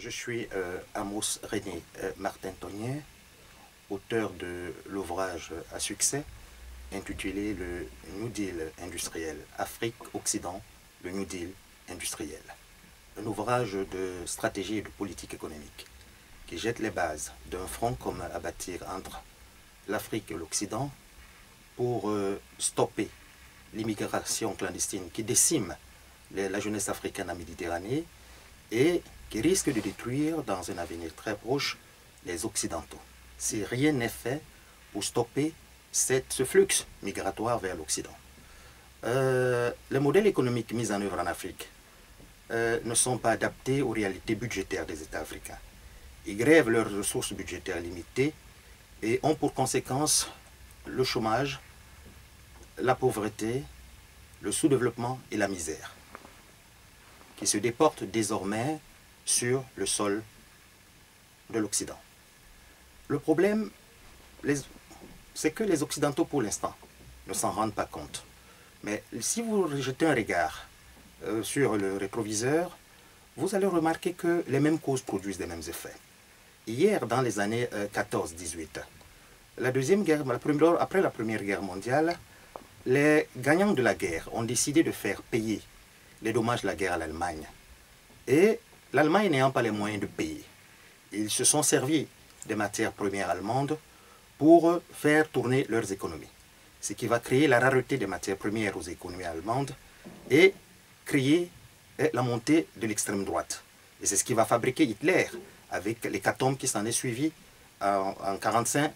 Je suis Amos René Martin-Tonnier, auteur de l'ouvrage à succès intitulé le New Deal industriel, Afrique-Occident, le New Deal industriel. Un ouvrage de stratégie et de politique économique qui jette les bases d'un front commun à bâtir entre l'Afrique et l'Occident pour stopper l'immigration clandestine qui décime la jeunesse africaine en Méditerranée et qui risque de détruire dans un avenir très proche les Occidentaux. Si rien n'est fait pour stopper ce flux migratoire vers l'Occident. Les modèles économiques mis en œuvre en Afrique ne sont pas adaptés aux réalités budgétaires des États africains. Ils grèvent leurs ressources budgétaires limitées et ont pour conséquence le chômage, la pauvreté, le sous-développement et la misère, qui se déportent désormais sur le sol de l'Occident. Le problème, c'est que les Occidentaux, pour l'instant, ne s'en rendent pas compte. Mais si vous jetez un regard sur le rétroviseur, vous allez remarquer que les mêmes causes produisent les mêmes effets. Hier, dans les années 14-18, après la Première Guerre mondiale, les gagnants de la guerre ont décidé de faire payer les dommages de la guerre à l'Allemagne. Et l'Allemagne n'ayant pas les moyens de payer, ils se sont servis des matières premières allemandes pour faire tourner leurs économies. Ce qui va créer la rareté des matières premières aux économies allemandes et créer la montée de l'extrême droite. Et c'est ce qui va fabriquer Hitler avec l'hécatombe qui s'en est suivi en 39-45.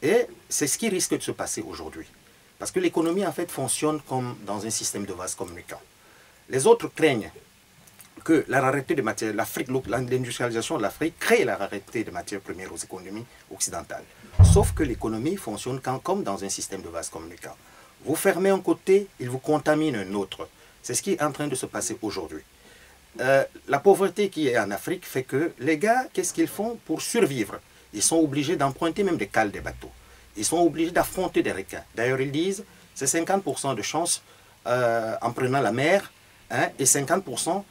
Et c'est ce qui risque de se passer aujourd'hui. Parce que l'économie, en fait, fonctionne comme dans un système de vases communicants. Les autres craignent que la rareté des matières, l'industrialisation de l'Afrique crée la rareté des matières premières aux économies occidentales. Sauf que l'économie fonctionne comme dans un système de vases communicants. Vous fermez un côté, il vous contamine un autre. C'est ce qui est en train de se passer aujourd'hui. La pauvreté qui est en Afrique fait que les gars, qu'est-ce qu'ils font pour survivre? Ils sont obligés d'emprunter même des cales des bateaux. Ils sont obligés d'affronter des requins. D'ailleurs, ils disent c'est 50% de chance en prenant la mer et 50%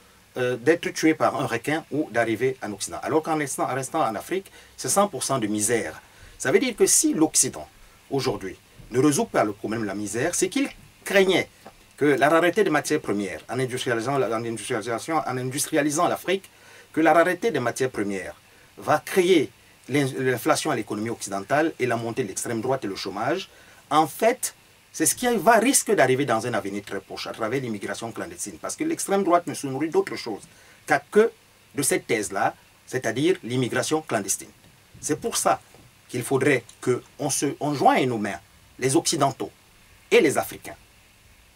d'être tué par un requin ou d'arriver en Occident. Alors qu'en restant en Afrique, c'est 100% de misère. Ça veut dire que si l'Occident, aujourd'hui, ne résout pas le problème de la misère, c'est qu'il craignait que la rareté des matières premières, en industrialisant l'Afrique, que la rareté des matières premières va créer l'inflation à l'économie occidentale et la montée de l'extrême droite et le chômage. En fait, c'est ce qui risque d'arriver dans un avenir très proche à travers l'immigration clandestine. Parce que l'extrême droite ne se nourrit d'autre chose que de cette thèse-là, c'est-à-dire l'immigration clandestine. C'est pour ça qu'il faudrait qu'on joigne nos mains, les Occidentaux et les Africains,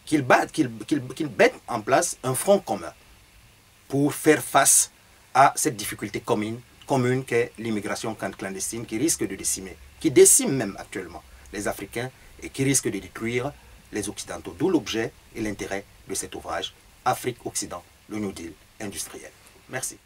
qu'ils mettent en place un front commun pour faire face à cette difficulté commune qu'est l'immigration clandestine qui risque de décimer, qui décime même actuellement les Africains et qui risque de détruire les Occidentaux. D'où l'objet et l'intérêt de cet ouvrage, Afrique-Occident, le New Deal industriel. Merci.